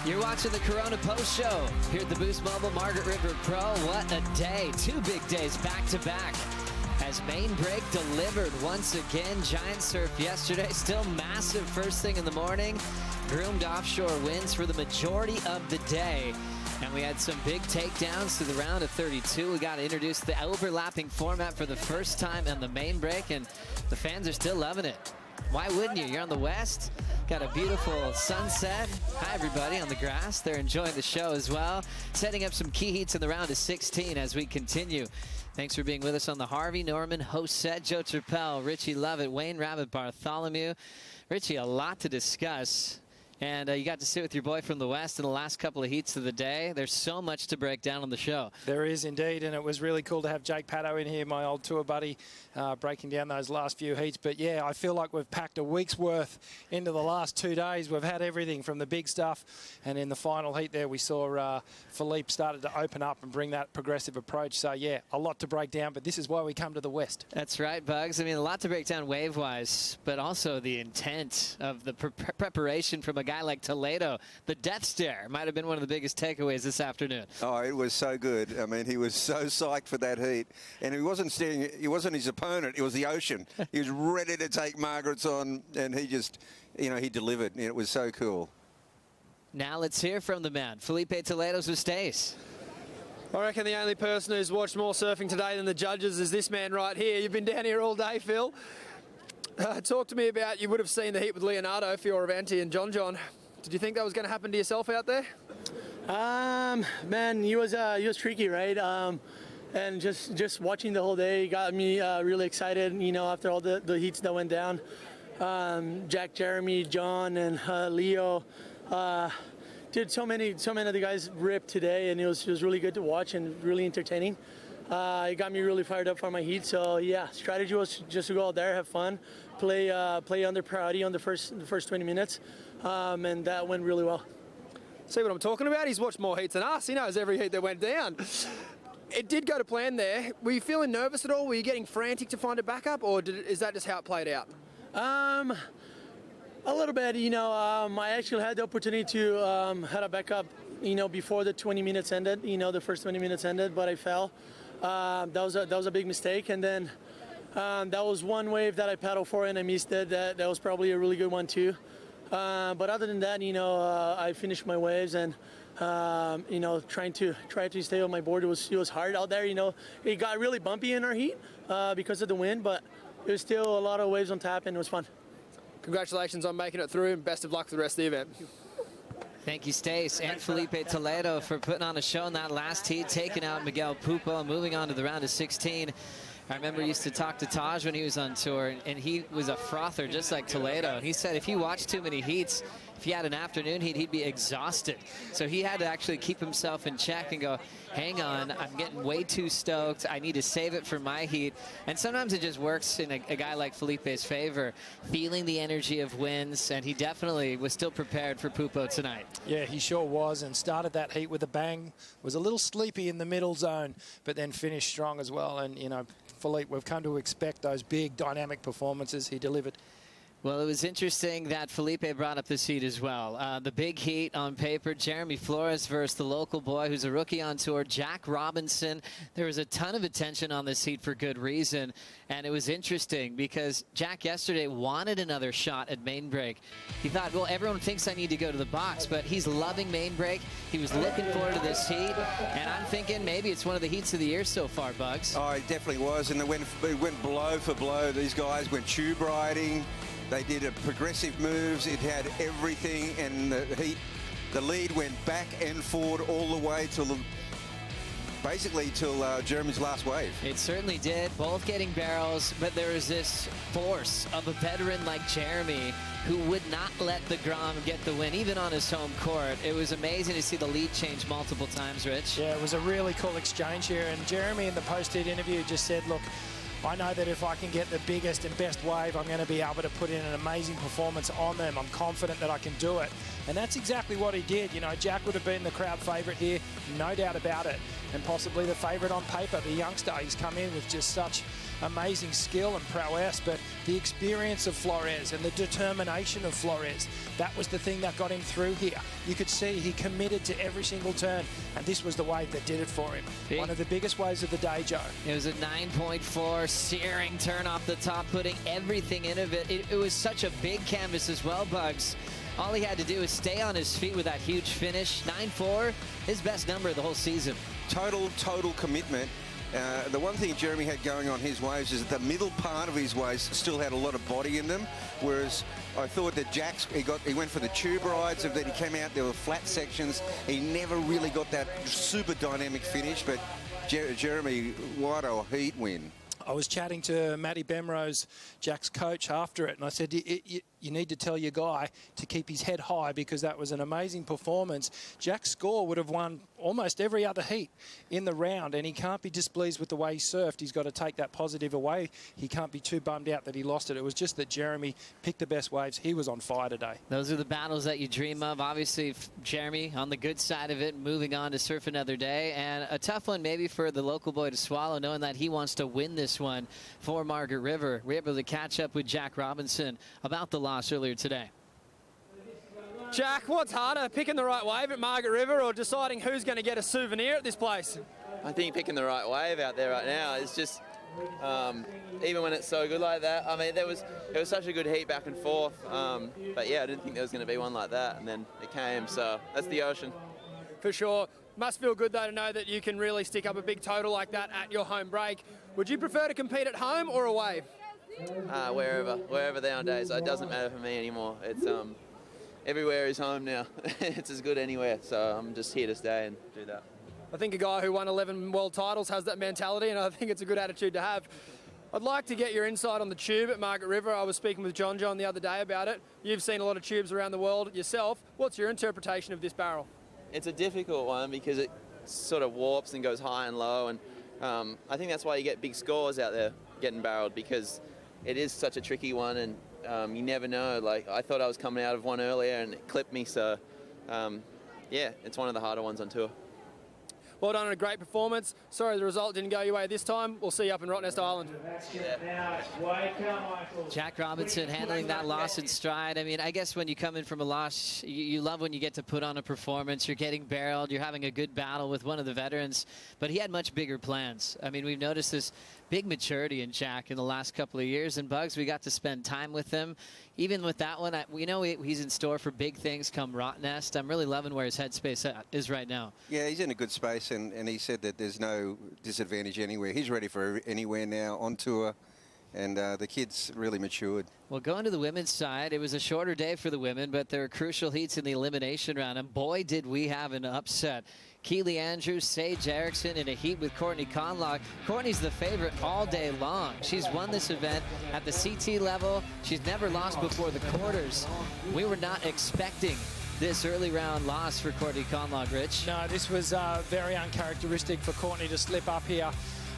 You're watching the Corona Post Show here at the Boost Mobile Margaret River Pro. What a day. 2 big days back to back. As main break delivered once again. Giant surf yesterday. Still massive first thing in the morning. Groomed offshore winds for the majority of the day. And we had some big takedowns to the round of 32. We got to introduce the overlapping format for the first time on the main break. And the fans are still loving it. Why wouldn't you? You're on the west. Got a beautiful sunset. Hi, everybody on the grass. They're enjoying the show as well. Setting up some key heats in the round of 16 as we continue. Thanks for being with us on the Harvey Norman host set. Joe Turpel, Richie Lovett, Wayne Rabbit, Bartholomew. Richie, a lot to discuss. And you got to sit with your boy from the West in the last couple of heats of the day. There's so much to break down on the show. There is indeed, and it was really cool to have Jake Paddo in here, my old tour buddy, breaking down those last few heats. But yeah, I feel like we've packed a week's worth into the last 2 days. We've had everything from the big stuff, and in the final heat there, we saw Filipe started to open up and bring that progressive approach. So yeah, a lot to break down, but this is why we come to the West. That's right, Bugs. I mean, a lot to break down wave-wise, but also the intent of the preparation from a guy like Toledo. The death stare might have been one of the biggest takeaways this afternoon. Oh, it was so good. I mean, he was so psyched for that heat. And he wasn't staring, he wasn't his opponent, it was the ocean. He was ready to take Margaret's on, and he just, you know, he delivered. And it was so cool. Now let's hear from the man, Filipe Toledo's with Stace. I reckon the only person who's watched more surfing today than the judges is this man right here. You've been down here all day, Phil. Talk to me about, you would have seen the heat with Leonardo Fioravanti and John. Did you think that was going to happen to yourself out there? Man, he was tricky, right? And just watching the whole day got me really excited. You know, after all the heats that went down, Jack, Jeremy, John, and Leo. Did so many of the guys rip today, and it was really good to watch and really entertaining. It got me really fired up for my heat. So yeah, strategy was just to go out there, have fun, play under priority on the first 20 minutes, and that went really well. See what I'm talking about? He's watched more heats than us. He knows every heat that went down. It did go to plan there. Were you feeling nervous at all? Were you getting frantic to find a backup, or is that just how it played out? A little bit. You know, I actually had the opportunity to have a backup, you know, before the 20 minutes ended. You know, the first 20 minutes ended, but I fell. That was a big mistake, and then that was one wave that I paddled for and I missed it. That was probably a really good one too. But other than that, you know, I finished my waves, and you know, try to stay on my board. It was hard out there. You know, it got really bumpy in our heat because of the wind, but there's still a lot of waves on tap, and it was fun. Congratulations on making it through, and best of luck for the rest of the event. Thank you, Stace, and Filipe Toledo for putting on a show in that last heat, taking out Miguel Pupo and moving on to the round of 16. I remember I used to talk to Taj when he was on tour, and he was a frother just like Toledo. And he said if he watched too many heats, if he had an afternoon heat, he'd be exhausted. So he had to actually keep himself in check and go, hang on, I'm getting way too stoked. I need to save it for my heat. And sometimes it just works in a guy like Filipe's favor, feeling the energy of winds, and he definitely was still prepared for Pupo tonight. Yeah, he sure was, and started that heat with a bang. Was a little sleepy in the middle zone, but then finished strong as well. And, you know, Filipe, we've come to expect those big dynamic performances. He delivered. Well, it was interesting that Filipe brought up this heat as well. The big heat on paper, Jeremy Flores versus the local boy who's a rookie on tour, Jack Robinson. There was a ton of attention on this heat for good reason, and it was interesting because Jack yesterday wanted another shot at main break. He thought, well, everyone thinks I need to go to the box, but he's loving main break. He was looking forward to this heat, and I'm thinking maybe it's one of the heats of the year so far, Bugs. Oh, it definitely was, and it went blow for blow. These guys went tube riding. They did a progressive moves. It had everything, and the lead went back and forward all the way till basically till Jeremy's last wave. It certainly did, both getting barrels, but there was this force of a veteran like Jeremy who would not let the Grom get the win, even on his home court. It was amazing to see the lead change multiple times, Rich. Yeah, it was a really cool exchange here, and Jeremy in the post-heat interview just said, look, I know that if I can get the biggest and best wave, I'm going to be able to put in an amazing performance on them. I'm confident that I can do it. And that's exactly what he did. You know, Jack would have been the crowd favourite here, no doubt about it. And possibly the favourite on paper, the youngster. He's come in with just such amazing skill and prowess, but the experience of Flores and the determination of Flores, that was the thing that got him through here. You could see he committed to every single turn, and this was the wave that did it for him. One of the biggest waves of the day, Joe. It was a 9.4 searing turn off the top, putting everything into it. It was such a big canvas as well, Bugs. All he had to do is stay on his feet with that huge finish. 9.4, his best number of the whole season. Total commitment. The one thing Jeremy had going on his waves is that the middle part of his waves still had a lot of body in them, whereas I thought that Jack's, he went for the tube rides, and then he came out, there were flat sections. He never really got that super dynamic finish, but Jeremy, what a heat win. I was chatting to Matty Bemrose, Jack's coach, after it, and I said, you need to tell your guy to keep his head high, because that was an amazing performance. Jack's score would have won almost every other heat in the round, and he can't be displeased with the way he surfed. He's got to take that positive away. He can't be too bummed out that he lost it. It was just that Jeremy picked the best waves. He was on fire today. Those are the battles that you dream of. Obviously, Jeremy on the good side of it, moving on to surf another day, and a tough one maybe for the local boy to swallow, knowing that he wants to win this one for Margaret River. We're able to catch up with Jack Robinson about the loss earlier today. Jack, what's harder, picking the right wave at Margaret River or deciding who's going to get a souvenir at this place? I think picking the right wave out there right now is just, even when it's so good like that. I mean, it was such a good heat back and forth, but yeah, I didn't think there was going to be one like that, and then it came, so that's the ocean. For sure. Must feel good, though, to know that you can really stick up a big total like that at your home break. Would you prefer to compete at home or away? Wherever nowadays. It doesn't matter for me anymore. It's everywhere is home now. It's as good anywhere, so I'm just here to stay and do that. I think a guy who won 11 world titles has that mentality, and I think it's a good attitude to have. I'd like to get your insight on the tube at Margaret River. I was speaking with John the other day about it. You've seen a lot of tubes around the world yourself. What's your interpretation of this barrel? It's a difficult one because it sort of warps and goes high and low, and I think that's why you get big scores out there getting barreled, because it is such a tricky one, and you never know. Like, I thought I was coming out of one earlier and it clipped me, so yeah, it's one of the harder ones on tour. Well done on a great performance. Sorry the result didn't go your way this time. We'll see you up in Rottnest Island. Jack Robinson handling that loss in stride. I mean, I guess when you come in from a loss, you love when you get to put on a performance. You're getting barreled. You're having a good battle with one of the veterans. But he had much bigger plans. I mean, we've noticed this big maturity in Jack in the last couple of years. And Bugs, we got to spend time with him. Even with that one, we know he's in store for big things come Rottnest. I'm really loving where his headspace is right now. Yeah, he's in a good space, and he said that there's no disadvantage anywhere. He's ready for anywhere now on tour, and the kid's really matured. Well, going to the women's side, it was a shorter day for the women, but there were crucial heats in the elimination round, and boy, did we have an upset. Keely Andrews, Sage Erickson in a heat with Courtney Conlogue. Courtney's the favorite all day long. She's won this event at the CT level. She's never lost before the quarters. We were not expecting this early round loss for Courtney Conlogue, Rich. No, this was very uncharacteristic for Courtney to slip up here.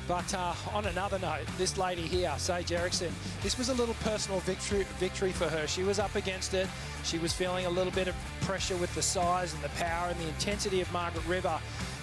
But on another note, this lady here, Sage Erickson, this was a little personal victory for her. She was up against it. She was feeling a little bit of pressure with the size and the power and the intensity of Margaret River.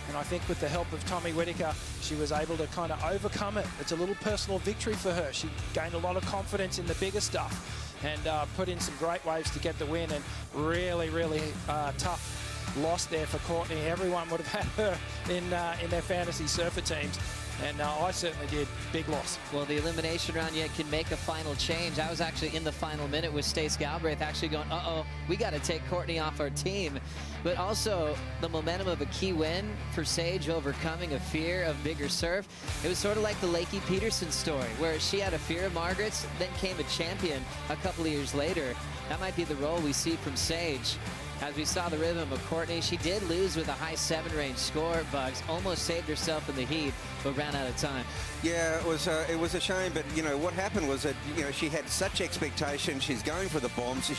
And I think with the help of Tommy Whitaker, she was able to kind of overcome it. It's a little personal victory for her. She gained a lot of confidence in the bigger stuff and put in some great waves to get the win. And really, really tough loss there for Courtney. Everyone would have had her in their fantasy surfer teams. And I certainly did. Big loss. Well, the elimination round yet can make a final change. I was actually in the final minute with Stace Galbraith actually going, uh-oh, we got to take Courtney off our team. But also the momentum of a key win for Sage overcoming a fear of bigger surf. It was sort of like the Lakey Peterson story, where she had a fear of Margaret's, then came a champion a couple of years later. That might be the role we see from Sage. As we saw the rhythm of Courtney, she did lose with a high 7 range score. Bugs almost saved herself in the heat, but ran out of time. Yeah, it was a shame, but you know what happened was that she had such expectation. She's going for the bombs.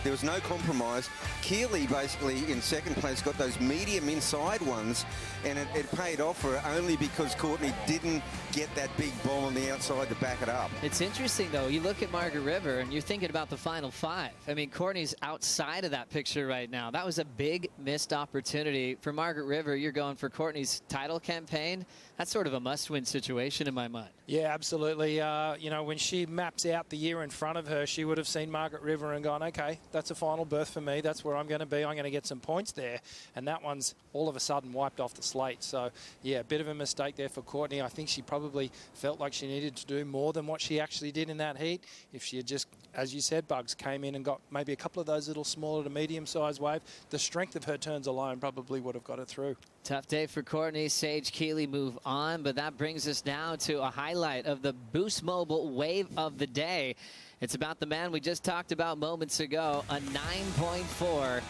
There was no compromise. Keely basically in second place got those medium inside ones, and it paid off for her only because Courtney didn't get that big bomb on the outside to back it up. It's interesting though. You look at Margaret River and you're thinking about the final 5. I mean, Courtney's outside of that picture right right now. That was a big missed opportunity. For Margaret River, you're going for Courtney's title campaign. That's sort of a must-win situation in my mind. Yeah, absolutely. You know, when she maps out the year in front of her, she would have seen Margaret River and gone, okay, that's a final berth for me. That's where I'm going to be. I'm going to get some points there. And that one's all of a sudden wiped off the slate. So, yeah, a bit of a mistake there for Courtney. I think she probably felt like she needed to do more than what she actually did in that heat. If she had just, as you said, Bugs, came in and got maybe a couple of those little smaller to medium-sized wave, the strength of her turns alone probably would have got it through. Tough day for Courtney. Sage Keeley move on, but that brings us now to a highlight of the Boost Mobile wave of the day. It's about the man we just talked about moments ago, a 9.4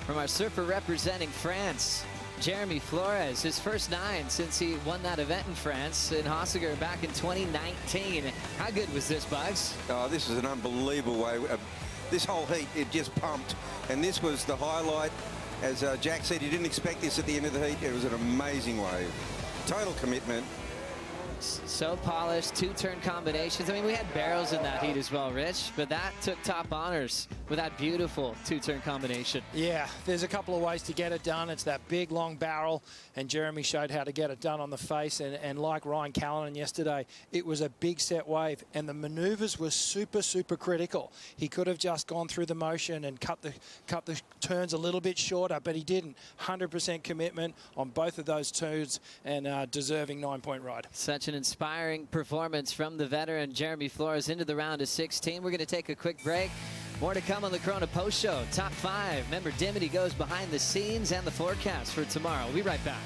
from our surfer representing France, Jeremy Flores, his first 9 since he won that event in France in Hossegor back in 2019. How good was this, Bugs? Oh, this is an unbelievable wave. This whole heat, it just pumped, and this was the highlight. As Jack said, he didn't expect this at the end of the heat. It was an amazing wave. Total commitment. So polished, 2-turn combinations. I mean, we had barrels in that heat as well, Rich, but that took top honors with that beautiful 2-turn combination. Yeah, there's a couple of ways to get it done. It's that big, long barrel, and Jeremy showed how to get it done on the face. And like Ryan Callanan yesterday, it was a big set wave, and the maneuvers were super, super critical. He could have just gone through the motion and cut the turns a little bit shorter, but he didn't. 100% commitment on both of those turns, and deserving 9-point ride. Such an inspiring performance from the veteran Jeremy Flores into the round of 16. We're going to take a quick break. More to come on the Corona Post Show. Top 5. Member Dimity goes behind the scenes and the forecast for tomorrow. We'll be right back.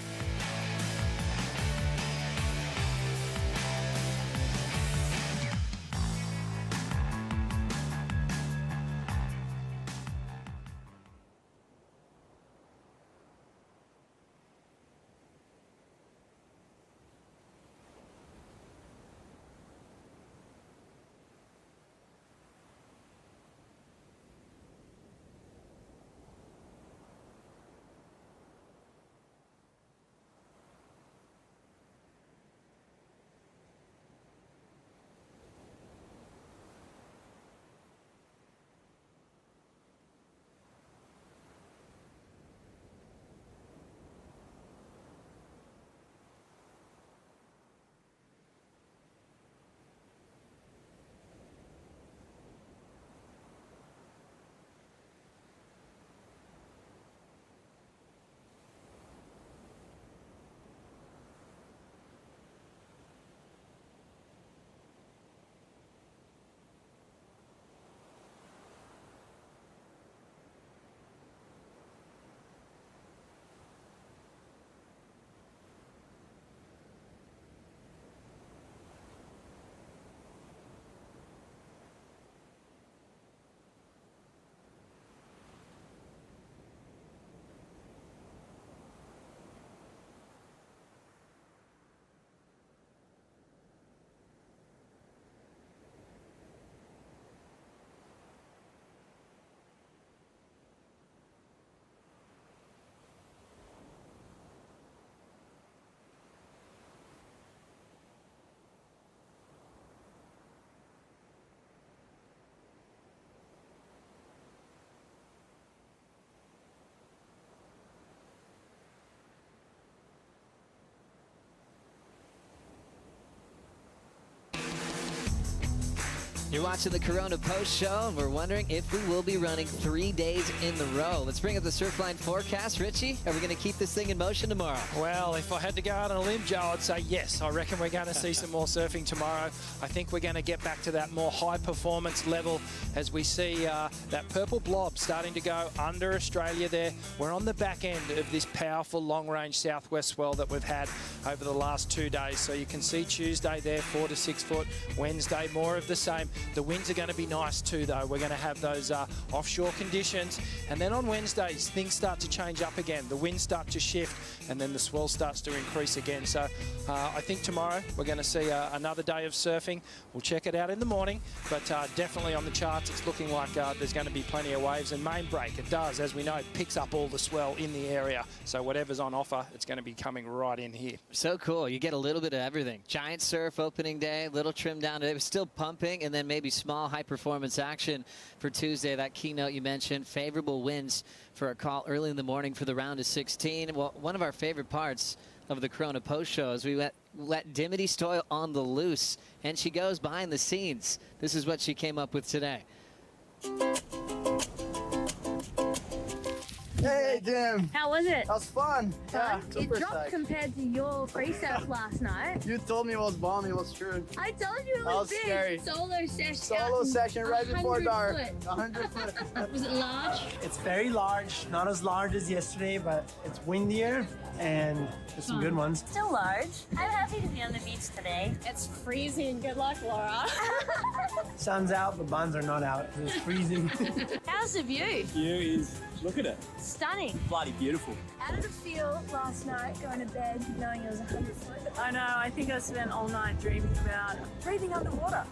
You're watching the Corona Post Show, and we're wondering if we will be running 3 days in the row. Let's bring up the Surfline forecast. Richie, are we going to keep this thing in motion tomorrow? Well, if I had to go out on a limb, Joe, I'd say yes. I reckon we're going to see some more surfing tomorrow. I think we're going to get back to that more high-performance level as we see that purple blob starting to go under Australia there. We're on the back end of this powerful long-range southwest swell that we've had over the last 2 days. So you can see Tuesday there, 4 to 6 foot. Wednesday, more of the same. The winds are going to be nice too, though. We're going to have those offshore conditions. And then on Wednesdays, things start to change up again. The winds start to shift, and then the swell starts to increase again. So I think tomorrow we're going to see another day of surfing. We'll check it out in the morning, but definitely on the charts, it's looking like there's going to be plenty of waves. And main break, it does, as we know, it picks up all the swell in the area. So whatever's on offer, it's going to be coming right in here. So cool. You get a little bit of everything. Giant surf opening day, little trim down today. It was still pumping, and then maybe small high-performance action for Tuesday. That keynote you mentioned, favorable winds for a call early in the morning for the round of 16. Well, one of our favorite parts of the Corona post show is we let Dimity Stoyle on the loose, and she goes behind the scenes. This is what she came up with today. Hey, Dim. How was it? That was fun. Yeah, It dropped compared to your free surf last night. You told me it was bombing. It was true. I told you it That was was big. scary. Solo session. Solo session right before 100 dark. foot. 100 foot. Was it large? It's very large, not as large as yesterday, but it's windier and there's some good ones. Still large. I'm happy to be on the beach today. It's freezing. Good luck, Laura. Sun's out, but buns are not out. It's freezing. How's the view? View is, look at it. Stunning. Bloody beautiful. How did it feel last night going to bed knowing it was 100 foot? I know. I think I spent all night dreaming about Breathing underwater.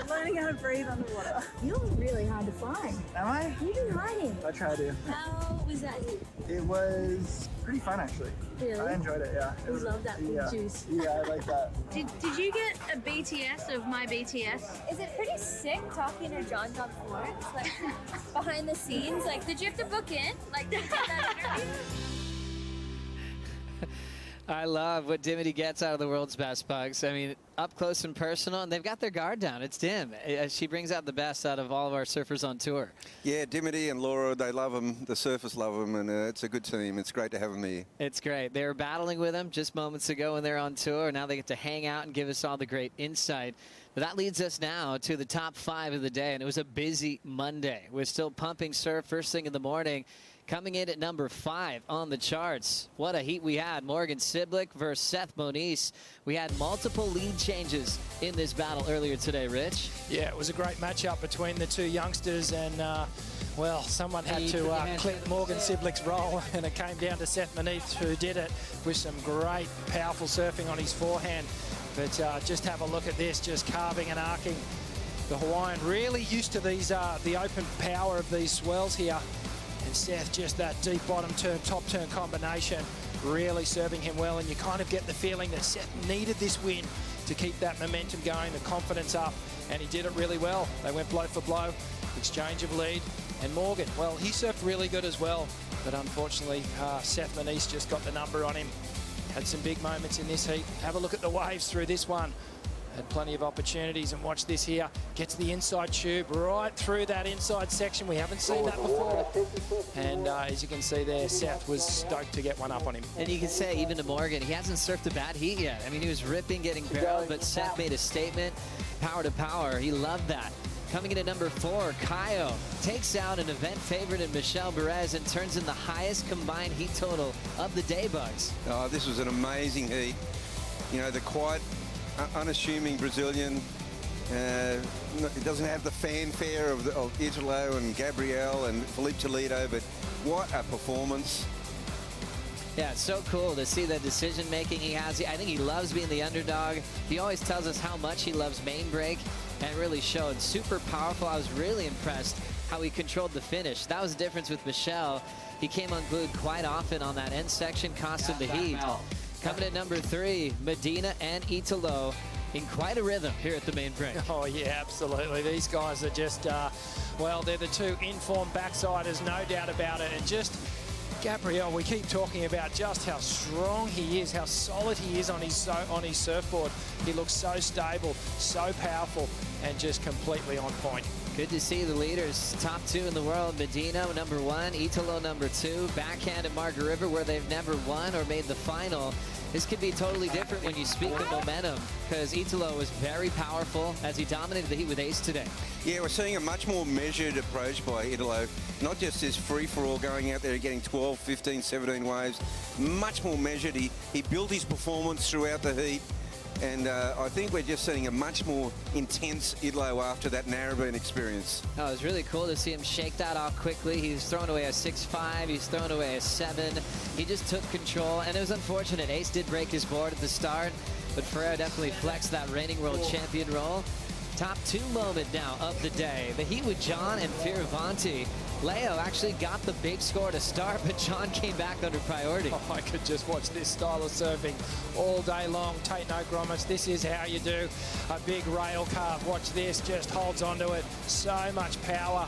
learning how to breathe underwater. You're really hard to find. Am I? You've been hiding. I try to. How was that? It was pretty fun, actually. Really? I enjoyed it, yeah. It We was, love that big yeah. juice. Yeah, I like that. Did you get a BTS of my BTS? Is it pretty sick talking to John Florence, like behind the scenes? Like, did you have to book in? Like, did you get that interview? I love what Dimity gets out of the world's best, Bugs. I mean, up close and personal, and they've got their guard down. It's Dim. She brings out the best out of all of our surfers on tour. Yeah, Dimity and Laura, they love them. The surfers love them, and it's a good team. It's great to have them here. It's great. They were battling with them just moments ago when they're on tour. Now they get to hang out and give us all the great insight. But that leads us now to the top 5 of the day, and it was a busy Monday. We're still pumping surf first thing in the morning. Coming in at number 5 on the charts. What a heat we had. Morgan Siblick versus Seth Moniz. We had multiple lead changes in this battle earlier today, Rich. Yeah, it was a great matchup between the two youngsters, and well, someone had to clip Morgan Siblick's roll, and it came down to Seth Moniz, who did it with some great, powerful surfing on his forehand. But just have a look at this, just carving and arcing. The Hawaiian really used to these the open power of these swells here. And Seth, just that deep bottom turn, top turn combination, really serving him well. And you kind of get the feeling that Seth needed this win to keep that momentum going, the confidence up. And he did it really well. They went blow for blow, exchange of lead. And Morgan, well, he surfed really good as well. But unfortunately, Seth Moniz just got the number on him. Had some big moments in this heat. Have a look at the waves through this one. Had plenty of opportunities, and watch this here. Gets the inside tube right through that inside section. We haven't seen that before. And as you can see there, Seth was stoked to get one up on him. And you can say, even to Morgan, he hasn't surfed a bad heat yet. I mean, he was ripping, getting barreled, but Seth made a statement. Power to power. He loved that. Coming in at number 4, Kaio takes out an event favorite in Michelle Perez and turns in the highest combined heat total of the day, Bugs. Oh, this was an amazing heat. You know, the quiet, unassuming Brazilian. It doesn't have the fanfare of Italo and Gabriel and Filipe Toledo, but what a performance. Yeah, it's so cool to see the decision-making he has. I think he loves being the underdog. He always tells us how much he loves main break, and it really showed. Super powerful. I was really impressed how he controlled the finish. That was the difference with Michelle. He came unglued quite often on that end section, cost him the heat. Coming at number 3, Medina and Italo in quite a rhythm here at the main break. Oh, yeah, absolutely. These guys are just, well, they're the two informed backsiders, no doubt about it. And just Gabriel, we keep talking about just how strong he is, how solid he is on his surfboard. He looks so stable, so powerful, and just completely on point. Good to see the leaders, top 2 in the world. Medina, number 1, Italo, number 2. Backhand at Margaret River, where they've never won or made the final. This could be totally different when you speak of momentum, because Italo was very powerful as he dominated the heat with ace today. Yeah, we're seeing a much more measured approach by Italo. Not just this free-for-all going out there and getting 12, 15, 17 waves. Much more measured. He built his performance throughout the heat. And I think we're just seeing a much more intense Italo after that Narrabeen experience. Oh, it was really cool to see him shake that off quickly. He was throwing away a 6.5. He's throwing away a 7. He just took control, and it was unfortunate. Ace did break his board at the start, but Ferreira definitely flexed that reigning world champion role. Top 2 moment now of the day. The heat with John and Fioravanti. Leo actually got the big score to start, but John came back under priority. Oh, I could just watch this style of surfing all day long. Take no grommets. This is how you do a big rail carve. Watch this, just holds onto it. So much power.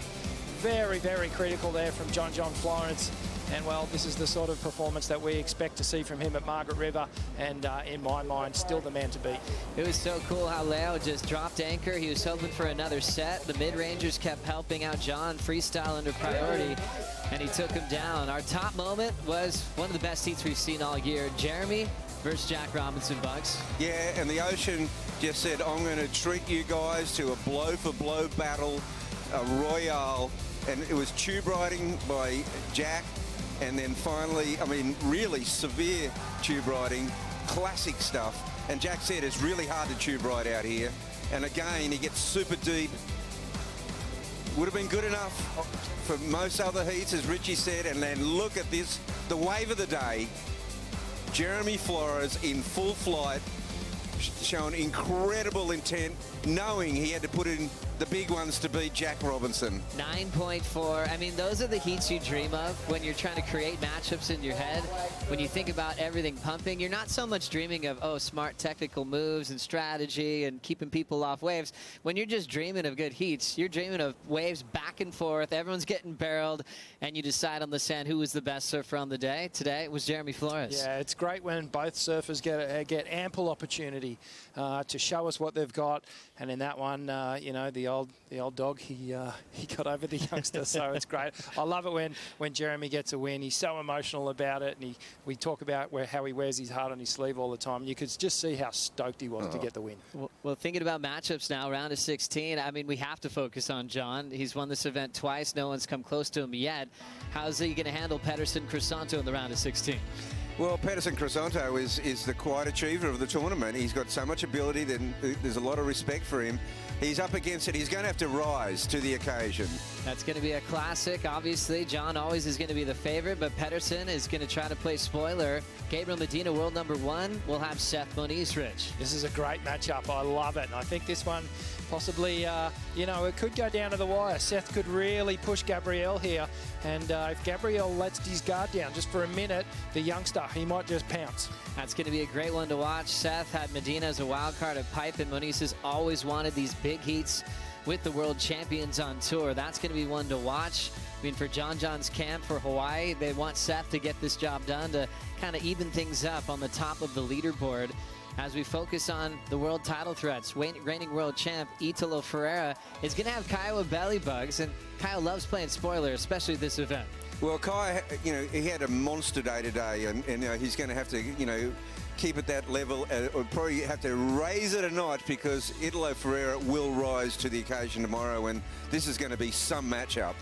Very, very critical there from John Florence. And, well, this is the sort of performance that we expect to see from him at Margaret River. And, in my mind, still the man to beat. It was so cool how Leo just dropped anchor. He was hoping for another set. The mid-rangers kept helping out John, freestyle under priority, and he took him down. Our top moment was one of the best heats we've seen all year. Jeremy versus Jack Robinson, Bucks. Yeah, and the ocean just said, I'm going to treat you guys to a blow-for-blow battle, a royale. And it was tube riding by Jack. And then finally, I mean, really severe tube riding, classic stuff. And Jack said it's really hard to tube ride out here. And again, he gets super deep. Would have been good enough for most other heats, as Richie said. And then look at this, the wave of the day. Jeremy Flores in full flight, showing incredible intent, knowing he had to put in the big ones to beat Jack Robinson. 9.4. I mean, those are the heats you dream of when you're trying to create matchups in your head. When you think about everything pumping, you're not so much dreaming of, oh, smart technical moves and strategy and keeping people off waves. When you're just dreaming of good heats, you're dreaming of waves back and forth, everyone's getting barreled, and you decide on the sand who was the best surfer on the day. Today it was Jeremy Flores. Yeah, it's great when both surfers get ample opportunity to show us what they've got. And in that one, you know, the old dog, he got over the youngster, so it's great. I love it when Jeremy gets a win. He's so emotional about it, and we talk about how he wears his heart on his sleeve all the time. You could just see how stoked he was to get the win. Well, thinking about matchups now, round of 16, I mean, we have to focus on John. He's won this event twice. No one's come close to him yet. How's he going to handle Pedersen Crisanto in the round of 16? Well, Pedersen Crisanto is the quiet achiever of the tournament. He's got so much ability that there's a lot of respect for him. He's up against it. He's going to have to rise to the occasion. That's going to be a classic. Obviously, John always is going to be the favorite, but Pedersen is going to try to play spoiler. Gabriel Medina, world #1, will have Seth Moniz-Rich. This is a great matchup. I love it. And I think this one possibly, you know, it could go down to the wire. Seth could really push Gabriel here. And if Gabriel lets his guard down just for a minute, the youngster, he might just pounce. That's going to be a great one to watch. Seth had Medina as a wild card at Pipe, and Moniz has always wanted these big heats with the world champions on tour. That's going to be one to watch. I mean, for John's camp for Hawaii, they want Seth to get this job done to kind of even things up on the top of the leaderboard. As we focus on the world title threats, reigning world champ Italo Ferreira is going to have Kyle with belly bugs, and Kyle loves playing spoiler, especially this event. Well, Kai, you know, he had a monster day today, and you know, he's going to have to, you know, keep at that level, or probably have to raise it a notch, because Italo Ferreira will rise to the occasion tomorrow, and this is going to be some matchup.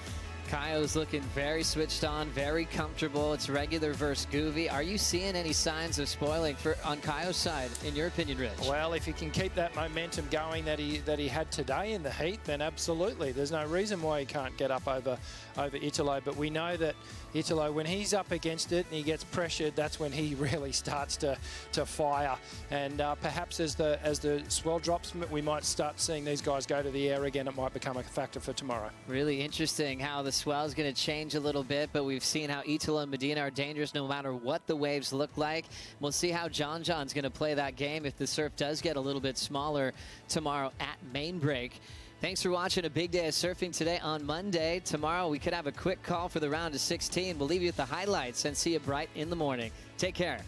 Kaio's looking very switched on, very comfortable. It's regular versus Goovy. Are you seeing any signs of spoiling on Kaio's side, in your opinion, Rich? Well, if he can keep that momentum going that he had today in the heat, then absolutely. There's no reason why he can't get up over Italo. But we know that Italo, when he's up against it and he gets pressured, that's when he really starts to fire. And perhaps as the swell drops, we might start seeing these guys go to the air again. It might become a factor for tomorrow. Really interesting how the swell is going to change a little bit, but we've seen how Italo and Medina are dangerous no matter what the waves look like. We'll see how John's going to play that game if the surf does get a little bit smaller tomorrow at main break. Thanks for watching a big day of surfing today on Monday. Tomorrow we could have a quick call for the round of 16. We'll leave you with the highlights and see you bright in the morning. Take care.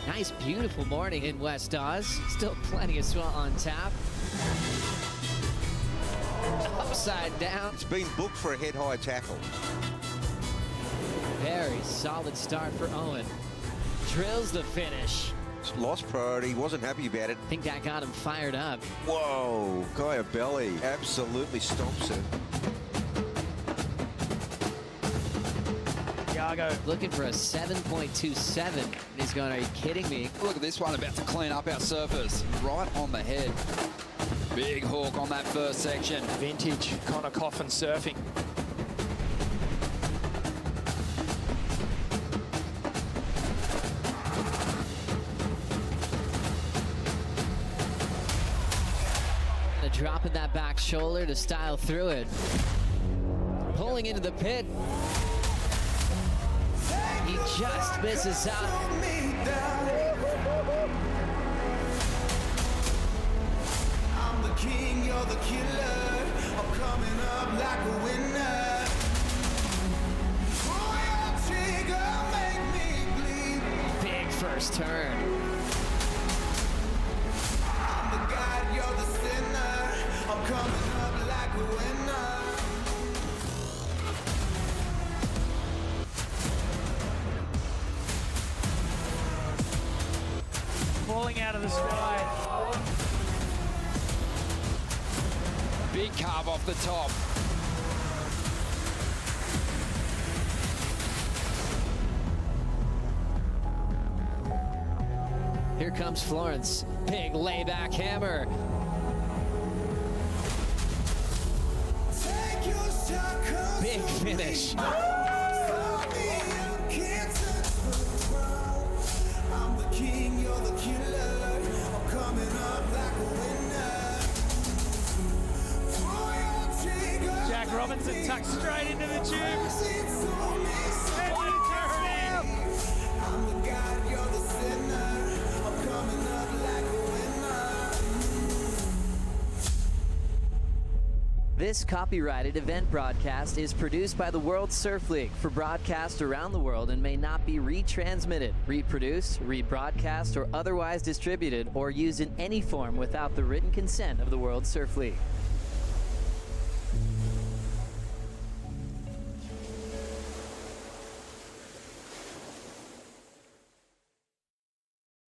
Nice, beautiful morning in West Oz. Still plenty of swell on tap. Upside down. It's been booked for a head-high tackle. Very solid start for Owen. Drills the finish. Lost priority, wasn't happy about it. I think that got him fired up. Whoa, Gaia belly absolutely stomps it. Looking for a 7.27. And he's going, are you kidding me? Look at this one, about to clean up our surfers. Right on the head. Big hook on that first section. Vintage Connor Coffin surfing. dropping that back shoulder to style through it. Pulling into the pit. He just misses out. I'm the king, you're the killer. I'm coming up like a winner. Pull your trigger, make me bleed. Big first turn. I'm the god, you're the sinner. I'm coming up like a winner. Falling out of the sky. Big carve off the top. Here comes Florence. Big layback hammer. Take your shot, 'cause Big finish. I'm the king, you're the killer. I'm coming up like a winner. Pull your trigger. Jack Robinson tucked straight into the tube. I'm the god, you're the sinner. I'm coming up like a winner. This copyrighted event broadcast is produced by the World Surf League for broadcast around the world and may not be retransmitted, reproduced, rebroadcast, or otherwise distributed or used in any form without the written consent of the World Surf League.